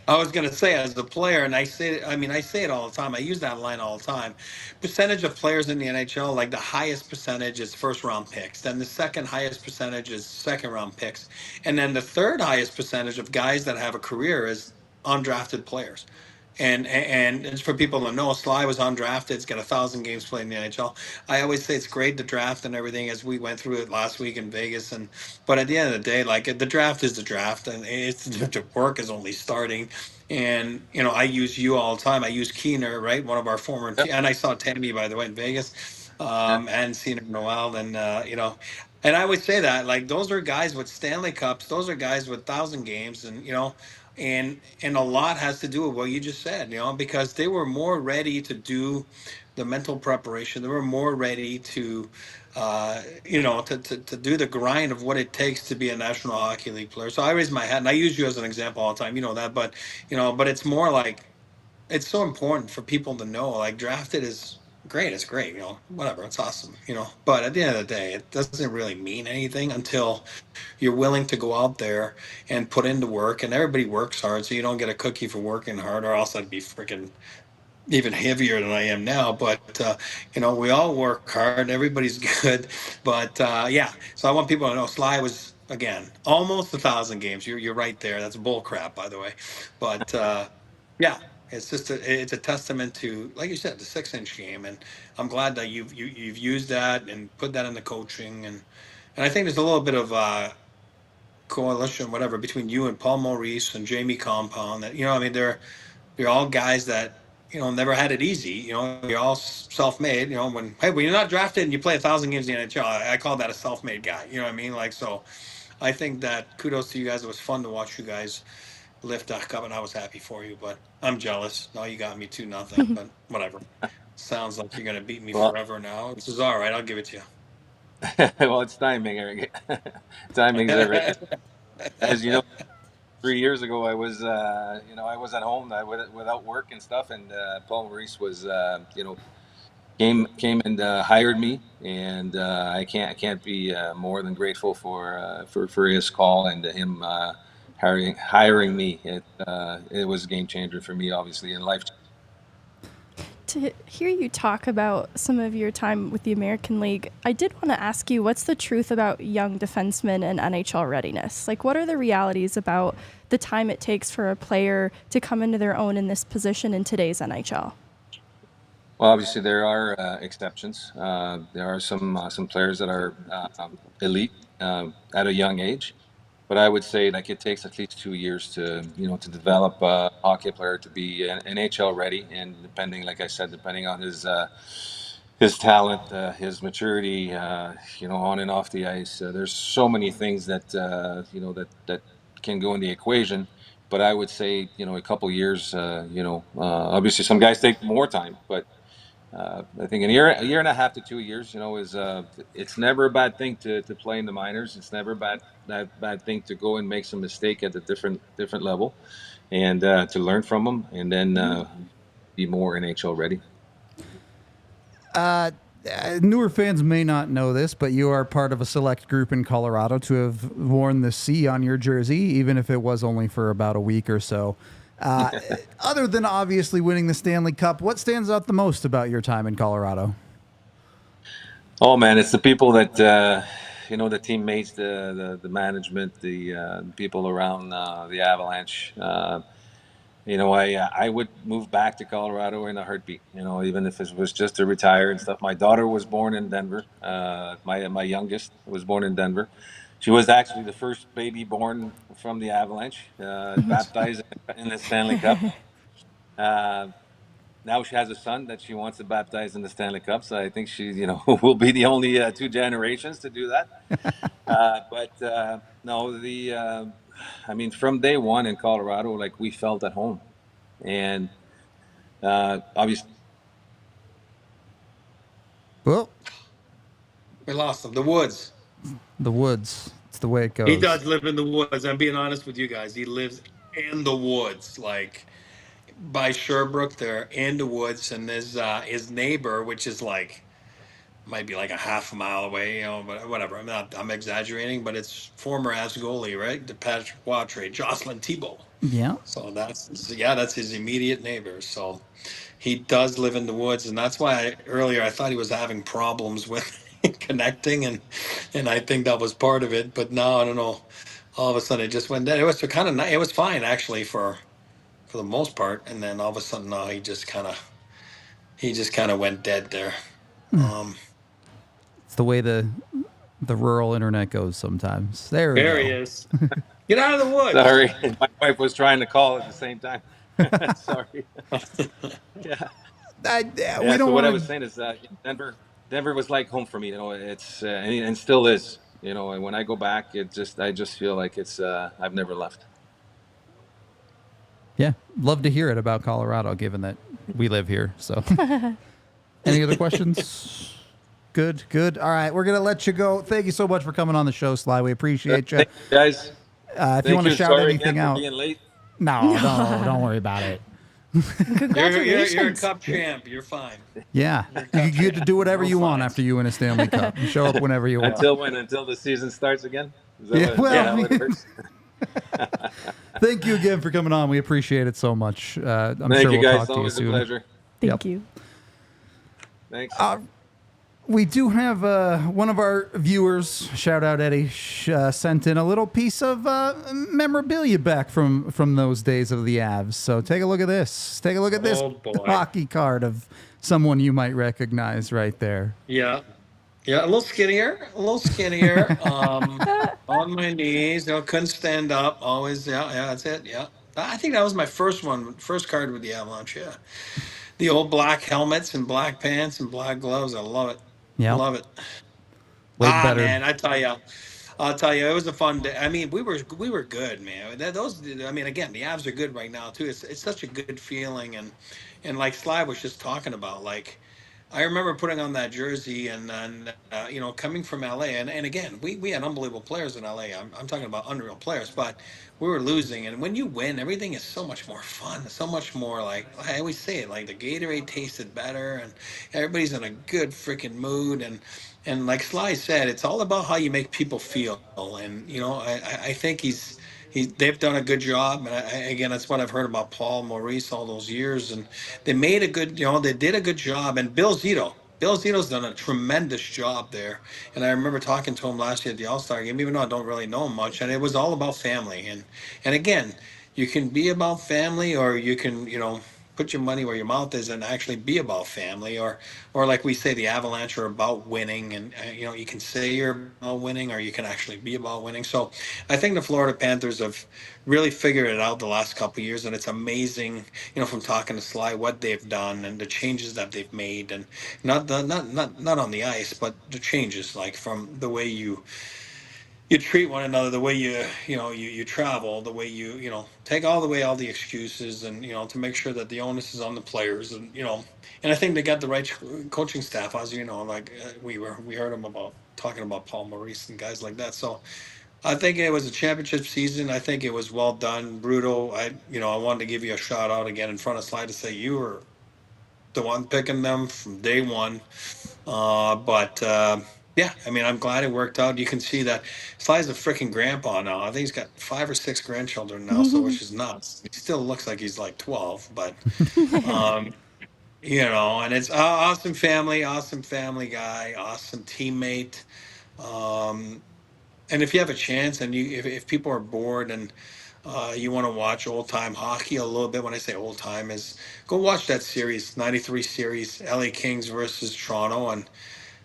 I was going to say, as a player, and I say it all the time. I use that line all the time. Percentage of players in the NHL, like the highest percentage is first round picks. Then the second highest percentage is second round picks. And then the third highest percentage of guys that have a career is undrafted players. And it's for people to know, Sly was undrafted. He's got 1,000 games played in the NHL. I always say it's great, the draft and everything, as we went through it last week in Vegas. But at the end of the day, like the draft is the draft, and it's the work is only starting. And I use you all the time. I use Keener, right? One of our former, Yep. and I saw Tammy, by the way, in Vegas, Yeah. and seen her in a while. And and I would say that, like, those are guys with Stanley Cups. Those are guys with 1,000 games, and and a lot has to do with what you just said, because they were more ready to do the mental preparation. They were more ready to, to do the grind of what it takes to be a National Hockey League player. So I raise my hat, and I use you as an example all the time. You know that, but but it's more like, it's so important for people to know. Like, drafted is great. It's great. Whatever. It's awesome. But at the end of the day, it doesn't really mean anything until you're willing to go out there and put in the work. And everybody works hard, so you don't get a cookie for working hard, or else I'd be freaking even heavier than I am now. But we all work hard. Everybody's good. But yeah, so I want people to know Sly was again almost 1,000 games. You're right there. That's bull crap, by the way. But yeah, it's a testament to, like you said, the 6-inch game, and I'm glad that you've used that and put that into coaching, and I think there's a little bit of coalition, whatever, between you and Paul Maurice and Jamie Compound. That I mean, they're all guys that never had it easy. You're all self-made. When you're not drafted and you play 1,000 games in the NHL, I call that a self-made guy. You know what I mean? Like, so I think that kudos to you guys. It was fun to watch you guys lift that cup, and I was happy for you. But I'm jealous. Now you got me 2-0, but whatever. Sounds like you're gonna beat me Well, forever now. This is all right. I'll give it to you. well, it's timing, Eric. Timing's everything. As you know, 3 years ago, I was, I was at home without work and stuff, and Paul Maurice was, came and hired me, and I can't be more than grateful for his call and him hiring me. It was a game changer for me, obviously, in life. To hear you talk about some of your time with the American League, I did want to ask you, what's the truth about young defensemen and NHL readiness? Like, what are the realities about the time it takes for a player to come into their own in this position in today's NHL? Well, obviously there are exceptions. There are some players that are elite at a young age, but I would say like it takes at least 2 years to develop a hockey player to be NHL ready, and like I said, depending on his talent, his maturity, on and off the ice. There's so many things that can go in the equation. But I would say, a couple years. Obviously some guys take more time, but I think a year and a half to 2 years, is it's never a bad thing to play in the minors. It's never a bad thing to go and make some mistake at a different level, and to learn from them, and then be more NHL ready. Newer fans may not know this, but you are part of a select group in Colorado to have worn the C on your jersey, even if it was only for about a week or so. Other than obviously winning the Stanley Cup, what stands out the most about your time in Colorado? Oh man, it's the people that the teammates, the management, the people around the Avalanche. I would move back to Colorado in a heartbeat. Even if it was just to retire and stuff. My daughter was born in Denver. My youngest was born in Denver. She was actually the first baby born from the Avalanche, baptized in the Stanley Cup. Now she has a son that she wants to baptize in the Stanley Cup. So I think she, will be the only two generations to do that. But no, I mean, from day one in Colorado, like we felt at home, and obviously. Well, We lost him. The woods. the woods. It's the way it goes. He does live in the woods. I'm being honest with you guys. He lives in the woods, like by Sherbrooke. There in the woods, and there's his neighbor, which is like might be like a half a mile away, but whatever. I'm exaggerating, but it's former Avs goalie, right? The Patrick Waugh trade, Jocelyn Thibault. Yeah. So that's his immediate neighbor. So he does live in the woods, and that's why earlier I thought he was having problems with connecting, and I think that was part of it. But now I don't know. All of a sudden it just went dead. It was kind of it was fine actually for the most part, and then all of a sudden now he just kind of went dead there. It's the way the rural internet goes sometimes. There He go. is. Get out of the woods. Sorry, my wife was trying to call at the same time. Sorry. Yeah. We don't So what I want was saying is that Denver was like home for me. It's and still is. And when I go back, I just feel like it's I've never left. Yeah, love to hear it about Colorado, given that we live here. So, any other questions? Good. All right, we're gonna let you go. Thank you so much for coming on the show, Sly. We appreciate you. Thank you guys. If you want to shout Sorry anything again for out, being late. no, don't worry about it. Congratulations. You're a cup champ. You're fine. Yeah, you get to do whatever you want after you win a Stanley Cup. You show up whenever you want. Until when? Until the season starts again? Is that Yeah, what- well, is that how it works? Thank you again for coming on. We appreciate it so much. I'm Thank sure you we'll guys. talk to you Always a soon. pleasure. Thank you. Thanks. We do have one of our viewers, shout out Eddie, sent in a little piece of memorabilia back from those days of the Avs. So take a look at this. Take a look at this hockey card of someone you might recognize right there. Yeah. Yeah, a little skinnier, on my knees, couldn't stand up, always, that's it, yeah. I think that was my first card with the Avalanche, yeah. The old black helmets and black pants and black gloves, I love it. Yeah. Love it. Way better. Man, I'll tell you, it was a fun day. I mean, we were good, man. I mean, again, the Avs are good right now too. It's such a good feeling, and like Sly was just talking about, like, I remember putting on that jersey and coming from LA, and again, we had unbelievable players in LA. I'm talking about unreal players, but we were losing, and when you win, everything is so much more fun, so much more, like I always say it, like the Gatorade tasted better, and everybody's in a good freaking mood, and like Sly said, it's all about how you make people feel, and I think they've done a good job, and again, that's what I've heard about Paul Maurice all those years, and they did a good job, and Bill Zito's done a tremendous job there, and I remember talking to him last year at the All-Star game, even though I don't really know him much, and it was all about family, and again, you can be about family, or you can put your money where your mouth is and actually be about family, or like we say, the Avalanche are about winning, and you can say you're about winning, or you can actually be about winning. So I think the Florida Panthers have really figured it out the last couple of years, and it's amazing, from talking to Sly, what they've done and the changes that they've made, and not on the ice, but the changes, like from the way you treat one another, the way you travel, the way you take all the excuses, and to make sure that the onus is on the players, and I think they got the right coaching staff, as like we heard them talking about Paul Maurice and guys like that. So I think it was a championship season. I think it was well done. Bruto, I wanted to give you a shout out again in front of Sly to say you were the one picking them from day one. Yeah, I mean, I'm glad it worked out. You can see that Sly's a freaking grandpa now. I think he's got 5 or 6 grandchildren now, so which is nuts. He still looks like he's like 12, but and it's awesome family guy, awesome teammate. And if you have a chance, and if people are bored and you want to watch old time hockey a little bit, when I say old time, is go watch that series, 93 series, LA Kings versus Toronto, and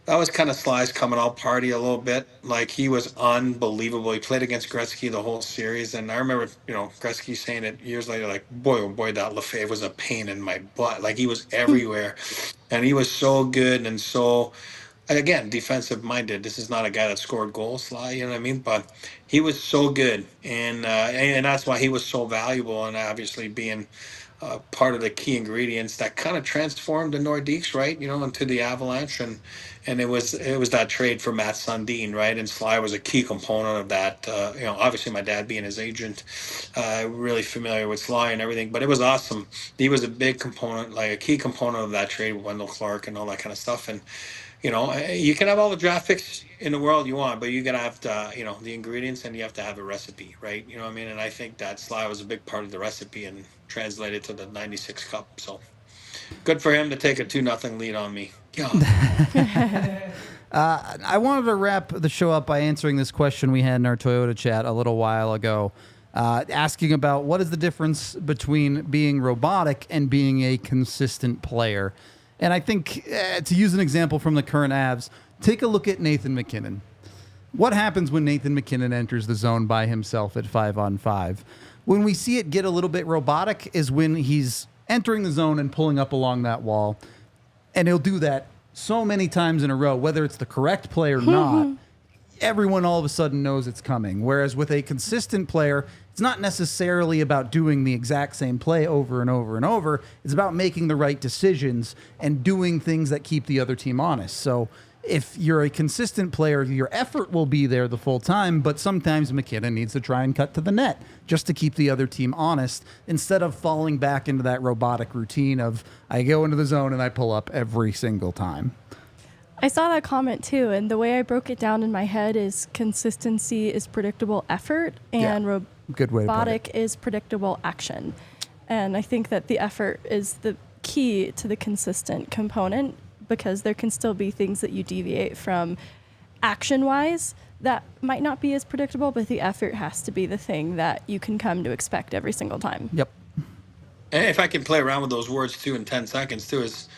that was kind of Sly's coming out party a little bit. Like, he was unbelievable. He played against Gretzky the whole series, and I remember, Gretzky saying it years later, like, boy, oh boy, that Lefebvre was a pain in my butt. Like, he was everywhere, and he was so good and so, again, defensive minded. This is not a guy that scored goals, Sly, you know what I mean? But he was so good, and that's why he was so valuable, and obviously being part of the key ingredients that kind of transformed the Nordiques, right? Into the Avalanche, and it was that trade for Matt Sundin, right? And Sly was a key component of that. Obviously my dad being his agent, really familiar with Sly and everything, but it was awesome. He was a big component, like a key component of that trade with Wendell Clark and all that kind of stuff. And you can have all the draft picks in the world you want, but you gotta have to, the ingredients, and you have to have a recipe, right? You know what I mean? And I think that Sly was a big part of the recipe and translated to the '96 Cup. So good for him to take a 2-0 lead on me. Yeah. I wanted to wrap the show up by answering this question we had in our Toyota chat a little while ago, asking about what is the difference between being robotic and being a consistent player. And I think, to use an example from the current Avs, take a look at Nathan MacKinnon. What happens when Nathan MacKinnon enters the zone by himself at 5-on-5? When we see it get a little bit robotic is when he's entering the zone and pulling up along that wall. And he'll do that so many times in a row, whether it's the correct play or not. Everyone all of a sudden knows it's coming. Whereas with a consistent player, it's not necessarily about doing the exact same play over and over and over. It's about making the right decisions and doing things that keep the other team honest. So if you're a consistent player, your effort will be there the full time, but sometimes MacKinnon needs to try and cut to the net just to keep the other team honest, instead of falling back into that robotic routine of, I go into the zone and I pull up every single time. I saw that comment too, and the way I broke it down in my head is consistency is predictable effort, and good way to put it. robotic is predictable action. And I think that the effort is the key to the consistent component, because there can still be things that you deviate from action-wise that might not be as predictable, but the effort has to be the thing that you can come to expect every single time. Yep. And if I can play around with those words too in 10 seconds too, is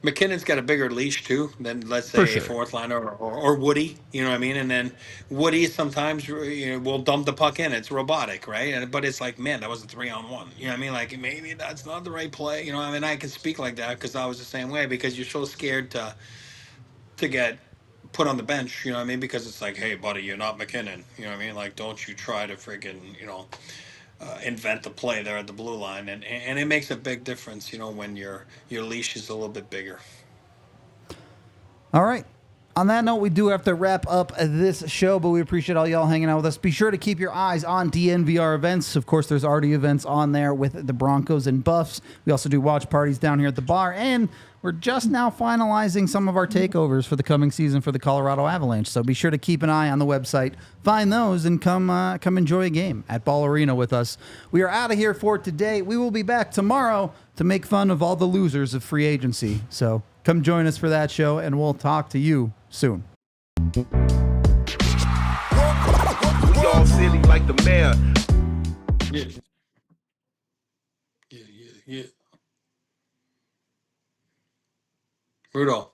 McKinnon's got a bigger leash too than, let's For say, a sure. fourth liner or Woody. You know what I mean? And then Woody sometimes will dump the puck in. It's robotic, right? But it's like, man, that was a 3-on-1. You know what I mean? Like, maybe that's not the right play. You know, I mean, I can speak like that because I was the same way, because you're so scared to get put on the bench. You know what I mean? Because it's like, hey, buddy, you're not McKinnon. You know what I mean? Like, don't you try to friggin', invent the play there at the blue line, and it makes a big difference, when your leash is a little bit bigger. All right. On that note, we do have to wrap up this show, but we appreciate all y'all hanging out with us. Be sure to keep your eyes on DNVR events. Of course, there's already events on there with the Broncos and Buffs. We also do watch parties down here at the bar, and we're just now finalizing some of our takeovers for the coming season for the Colorado Avalanche. So be sure to keep an eye on the website, find those, and come enjoy a game at Ball Arena with us. We are out of here for today. We will be back tomorrow to make fun of all the losers of free agency. So come join us for that show, and we'll talk to you soon. We all silly like the mayor. Yeah. Rudolph.